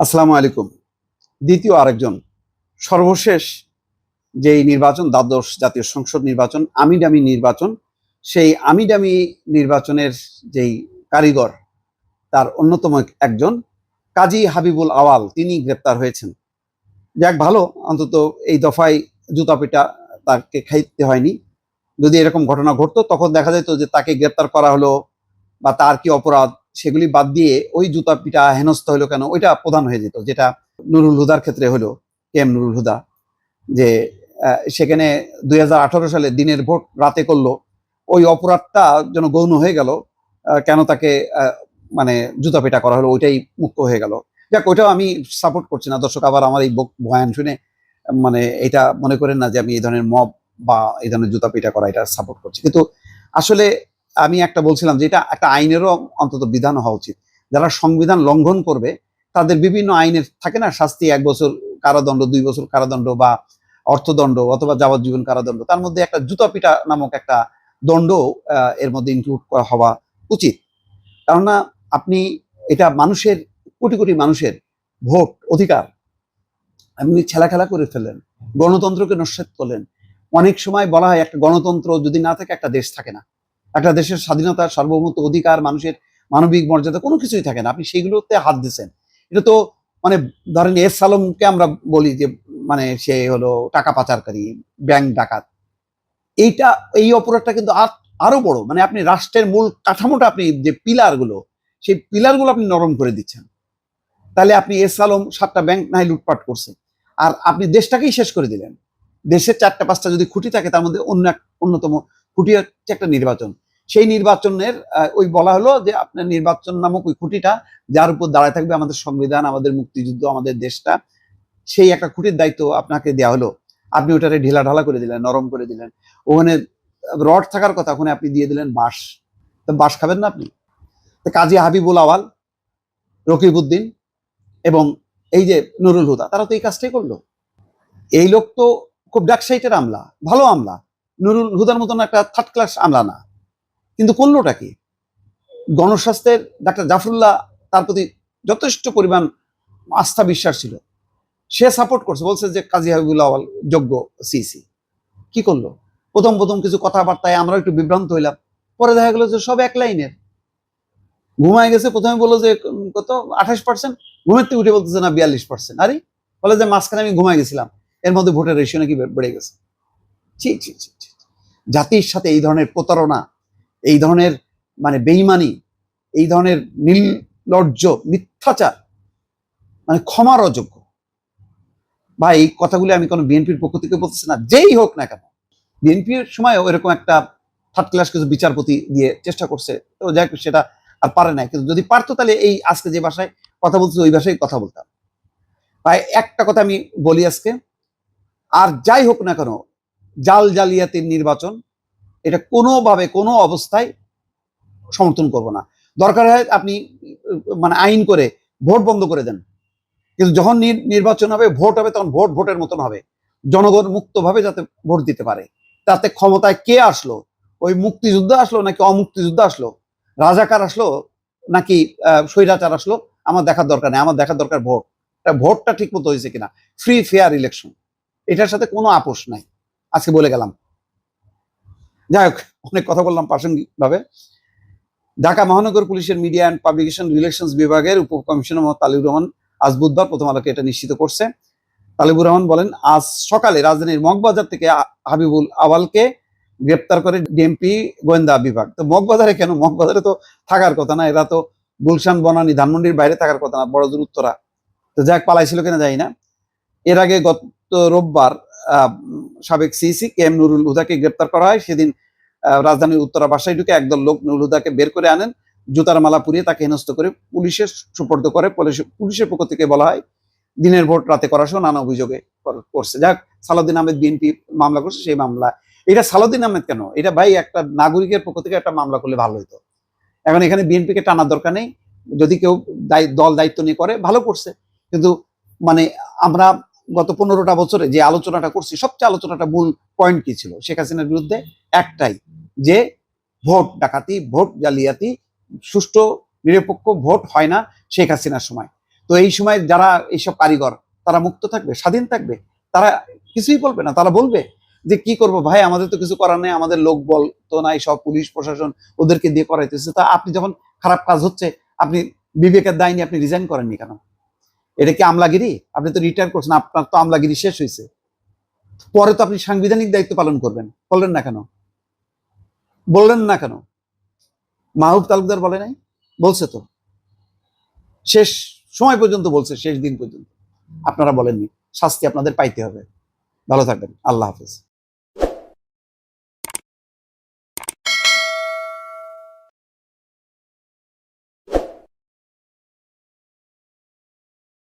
আসসালামু আলাইকুম। দ্বিতীয় আরেকজন সর্বশেষ যেই নির্বাচন, দ্বাদশ জাতীয় সংসদ নির্বাচন, আমিডামি নির্বাচন, সেই আমিডামি নির্বাচনের যেই কারিগর, তার অন্যতম একজন কাজী হাবিবুল আওয়াল, তিনি গ্রেপ্তার হয়েছেন। যাক ভালো, অন্তত এই দফায় জুতা পিটা তাকে খাইতে হয়নি। যদি এরকম ঘটনা ঘটতো তখন দেখা যেত যে তাকে গ্রেপ্তার করা হলো বা তার কি অপরাধ সেগুলি বাদ দিয়ে ওই জুতা পিটা হেনস্থা হলো কেন, ওইটা প্রধান হয়ে যেত। যেটা নুরুল হুদার ক্ষেত্রে হলো, এম নুরুল হুদা, যে সেখানে 2018 সালে দিনের ভোট রাতে করলো, ওই অপরাধটা যেন গৌণ হয়ে গেল। কেন তাকে মানে জুতা পেটা করা হলো, ওইটাই মুখ্য হয়ে গেল। যাক, ওইটাও আমি সাপোর্ট করছি না। দর্শক আবার আমার এই বয়ান শুনে মানে এটা মনে করেন না যে আমি এই ধরনের মব বা এই ধরনের জুতা পেটা করা এটা সাপোর্ট করছি। কিন্তু আসলে আমি একটা বলছিলাম যে এটা একটা আইনেরও অন্তত বিধান হওয়া উচিত। যারা সংবিধান লঙ্ঘন করবে তাদের বিভিন্ন আইনের থাকে না শাস্তি, 1 বছর কারাদণ্ড, 2 বছর কারাদণ্ড বা অর্থদণ্ড অথবা যাবজ্জীবন কারাদণ্ড। তার মধ্যে একটা জুতা পিটা নামক একটা দণ্ড এর মধ্যে ইনক্লুড করা হওয়া উচিত। কেননা আপনি এটা মানুষের, কোটি কোটি মানুষের ভোট অধিকার আপনি ছেলাখেলা করে ফেললেন, গণতন্ত্রকে নস্যাৎ করলেন। অনেক সময় বলা হয় একটা গণতন্ত্র যদি না থাকে একটা দেশ থাকে না। একটা দেশের স্বাধীনতা, সার্বভৌমত্ব, অধিকার, মানুষের মানবিক মর্যাদা কোনো কিছুই থাকে না। আপনি সেগুলোতে হাত দিচ্ছেন। এটা তো মানে ধরেন এস আলমকে আমরা বলি যে মানে সে হলো টাকা পাচারকারী, ব্যাংক ডাকাত। এইটা, এই অপরাধটা কিন্তু আরো বড়। মানে আপনি রাষ্ট্রের মূল কাঠামোটা, আপনি যে পিলারগুলো, সেই পিলারগুলো আপনি নরম করে দিচ্ছেন। তাহলে আপনি এস আলম 7টা ব্যাংক নাই লুটপাট করছে, আর আপনি দেশটাকেই শেষ করে দিলেন। দেশের 4টা 5টা যদি খুঁটি থাকে তার মধ্যে অন্যতম খুঁটি হচ্ছে একটা নির্বাচন। সেই নির্বাচনের ওই বলা হলো যে আপনার নির্বাচন নামক ওই খুঁটিটা, যার উপর দাঁড়ায় থাকবে আমাদের সংবিধান, আমাদের মুক্তিযুদ্ধ, আমাদের দেশটা, সেই একটা খুঁটির দায়িত্ব আপনাকে দেওয়া হলো। আপনি ওটারে ঢিলা ঢালা করে দিলেন, নরম করে দিলেন। ওখানে রড থাকার কথা, ওখানে আপনি দিয়ে দিলেন বাঁশ। তো বাঁশ খাবেন না আপনি? কাজী হাবিবুল আওয়াল, রকিবউদ্দিন এবং এই যে নুরুল হুদা, তারা তো এই কাজটাই করলো। এই লোক তো খুব ডাকসাইটের আমলা, ভালো আমলা। নুরুল হুদার মতন একটা থার্ড ক্লাস আমলা না, কিন্তু করলোটা কি? গণস্বাস্থ্যের ডাক্তার জাফরুল্লাহ, তার প্রতি যথেষ্ট পরিমাণ আস্থা বিশ্বাস ছিল, সে সাপোর্ট করছে, বলছে যে কাজী হাবিবুল আওয়াল যোগ্য সিসি। কি করলো? প্রথম প্রথম কিছু কথাবার্তায় আমরা একটু বিভ্রান্ত হইলাম, পরে দেখা গেল যে সব এক লাইনের। ঘুমায় গেছে, প্রথমে বললো যে কত 28%, ঘুমের থেকে উঠে বলতেছে না 42%। আরে বলে যে মাঝখানে আমি ঘুমায় গেছিলাম, এর মধ্যে ভোটের রেশিও নাকি বেড়ে গেছে। ছি ছি ছি ছি। জাতির সাথে এই ধরনের প্রতারণা, এই ধরনের মানে বেইমানি, এই ধরনের নির্লজ্জ মিথ্যাচার মানে ক্ষমার অযোগ্য। বা এই কথাগুলি আমি কোনো বিএনপির পক্ষ থেকে বলতেছি না, যেই হোক না কেন। বিএনপির সময়ও এরকম একটা থার্ড ক্লাস কিছু বিচারপতি দিয়ে চেষ্টা করছে, তো যাই হোক সেটা আর পারে না। কিন্তু যদি পারতো তাহলে এই আজকে যে ভাষায় কথা বলছে ওই ভাষায় কথা বলতাম। তাই একটা কথা আমি বলি আজকে, আর যাই হোক না কেন, জাল জালিয়াতির নির্বাচন এটা কোনোভাবে কোনো অবস্থায় সমর্থন করব না। দরকার হয় আপনি মানে আইন করে ভোট বন্ধ করে দেন, কিন্তু যখন নির্বাচন হবে, ভোট হবে, তখন ভোট ভোটের মতন হবে। জনগণ মুক্তভাবে যাতে ভোট দিতে পারে। তাতে ক্ষমতায় কে আসলো, ওই মুক্তিযুদ্ধ আসলো নাকি অমুক্তিযুদ্ধ আসলো, রাজাকার আসলো নাকি স্বৈরাচার আসলো, আমার দেখার দরকার নেই। আমার দেখার দরকার ভোট, ভোটটা ঠিক মতো হয়েছে কিনা, ফ্রি ফেয়ার ইলেকশন, এটার সাথে কোনো আপোষ নাই। আজকে বলে গেলাম। যাই হোক, অনেক কথা বললাম প্রাসঙ্গিক ভাবে। ঢাকা মহানগর পুলিশের মিডিয়া অ্যান্ড পাবলিকেশন রিলেশনস বিভাগের উপকমিশনার মোহাম্মদ তালিবুর রহমান আজ বুধবার প্রথম আলোকে এটা নিশ্চিত করছে। তালিবুর রহমান বলেন, আজ সকালে রাজধানীর মগবাজার থেকে হাবিবুল আওয়ালকে গ্রেপ্তার করে ডিএমপি গোয়েন্দা বিভাগ। তো মগবাজারে কেন? মগবাজারে তো থাকার কথা না, এরা তো গুলশান, বনানী, ধানমন্ডির বাইরে থাকার কথা না, বড়জোর উত্তরা। তো যাক, পালাইছিল কিনা জানি না। এর আগে গত রোববার সাবেক সিসি কে এম নুরুল হুদাকে গ্রেপ্তার করা হয়। সেদিন রাজধানীর উত্তরা বাসায় ঢুকে একদল লোক নুরুল হুদাকে বের করে আনেন, জুতার মালা পুড়িয়ে তাকে হেনস্থ করে পুলিশের সুপর্দ করে। পুলিশের পক্ষ থেকে বলা হয় দিনের ভোট রাতে করা সহ নানা অভিযোগে করছে। যাক, সালাউদ্দিন আহমেদ বিএনপি মামলা করছে, সেই মামলা। এটা সালাউদ্দিন আহমেদ কেন? এটা ভাই একটা নাগরিকের পক্ষ থেকে একটা মামলা করলে ভালো হতো। এখন এখানে বিএনপিকে টানার দরকার নেই। যদি কেউ দল দায়িত্ব নিয়ে করে, ভালো করছে। কিন্তু মানে আমরা গত 15টা বছরে যে আলোচনাটা করছি, সবচেয়ে আলোচনাটা মূল পয়েন্ট কি ছিল? শেখ হাসিনার বিরুদ্ধে একটাই, যে ভোট ডাকাতি, ভোট জালিয়াতি, সুষ্ঠু নিরপেক্ষ ভোট হয় না শেখ হাসিনার সময়। তো এই সময় যারা এইসব কারিগর তারা মুক্ত থাকবে, স্বাধীন থাকবে, তারা কিছুই বলবে না। তারা বলবে যে কি করব ভাই, আমাদের তো কিছু করার নেই, আমাদের লোক বল তো নাই, সব পুলিশ প্রশাসন ওদেরকে দিয়ে করাইতেছে। তা আপনি যখন খারাপ কাজ হচ্ছে, আপনি বিবেকের দায় নিয়ে আপনি রিজাইন করেননি কেন? এটা কি আমলাগিরি? আপনি তো রিটায়ার করছেন, আপনার তো আমলাগিরি শেষ হয়েছে। পরে তো আপনি সাংবিধানিক দায়িত্ব পালন করবেন, বললেন না কেন? বললেন না কেন? মাহবুব তালুকদার বলে নাই? বলছে তো, শেষ সময় পর্যন্ত বলছে, শেষ দিন পর্যন্ত। আপনারা বলেননি। শাস্তি আপনাদের পাইতে হবে। ভালো থাকবেন। আল্লাহ হাফেজ।